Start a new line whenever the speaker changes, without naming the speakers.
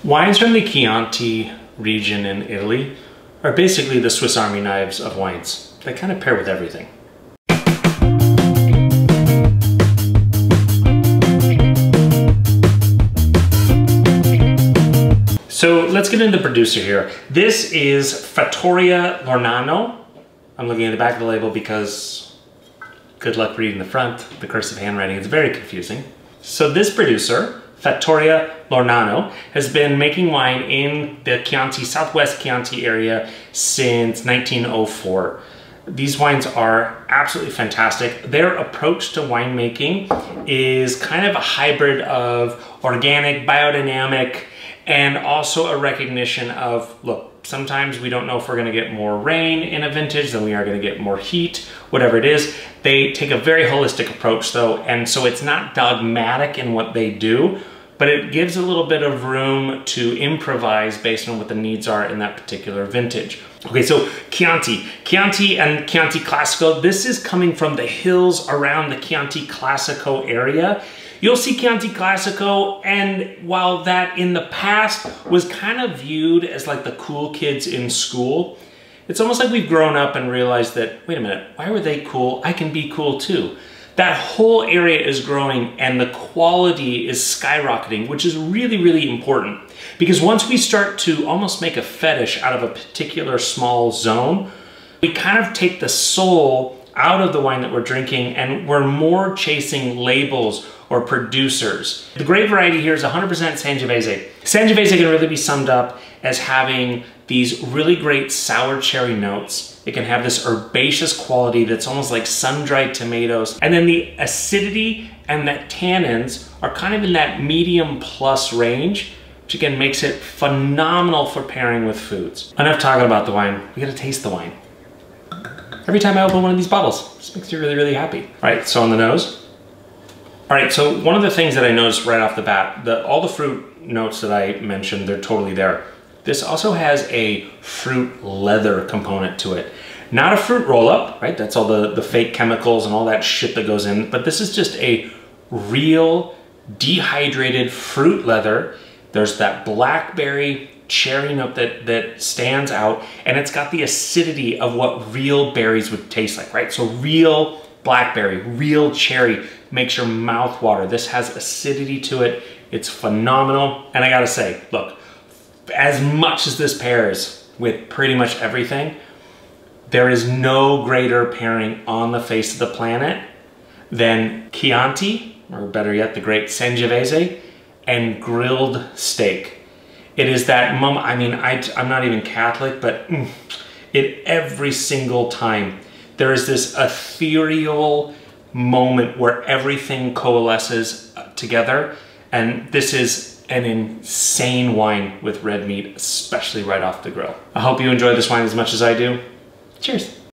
Wines from the Chianti region in Italy are basically the Swiss Army knives of wines. They kind of pair with everything. So let's get into the producer here. This is Fattoria Lornano. I'm looking at the back of the label because good luck reading the front, the cursive handwriting. It's very confusing. So this producer, Fattoria Lornano, has been making wine in the Chianti, Southwest Chianti area since 1904. These wines are absolutely fantastic. Their approach to winemaking is kind of a hybrid of organic, biodynamic, and also a recognition of, look, sometimes we don't know if we're gonna get more rain in a vintage than we are gonna get more heat, whatever it is. They take a very holistic approach though, and so it's not dogmatic in what they do, but it gives a little bit of room to improvise based on what the needs are in that particular vintage. Okay, so Chianti and Chianti Classico, this is coming from the hills around the Chianti Classico area. You'll see Chianti Classico, and while that in the past was kind of viewed as like the cool kids in school, it's almost like we've grown up and realized that, wait a minute, why were they cool? I can be cool too. That whole area is growing and the quality is skyrocketing, which is really, really important. Because once we start to almost make a fetish out of a particular small zone, we kind of take the soul out of the wine that we're drinking and we're more chasing labels or producers. The grape variety here is 100% Sangiovese. Sangiovese can really be summed up as having these really great sour cherry notes. It can have this herbaceous quality that's almost like sun-dried tomatoes. And then the acidity and that tannins are kind of in that medium plus range, which again makes it phenomenal for pairing with foods. Enough talking about the wine, we gotta taste the wine. Every time I open one of these bottles, this makes me really, really happy. All right, so on the nose. All right, so one of the things that I noticed right off the bat, all the fruit notes that I mentioned, they're totally there. This also has a fruit leather component to it. Not a fruit roll-up, right? That's all the fake chemicals and all that shit that goes in, but this is just a real dehydrated fruit leather. There's that blackberry cherry note that stands out, and it's got the acidity of what real berries would taste like, right? So real blackberry, real cherry makes your mouth water. This has acidity to it. It's phenomenal. And I gotta say, look, as much as this pairs with pretty much everything, there is no greater pairing on the face of the planet than Chianti, or better yet, the great Sangiovese, and grilled steak. It is that moment, I mean, I'm not even Catholic, but every single time, there is this ethereal moment where everything coalesces together, and this is an insane wine with red meat, especially right off the grill. I hope you enjoy this wine as much as I do. Cheers.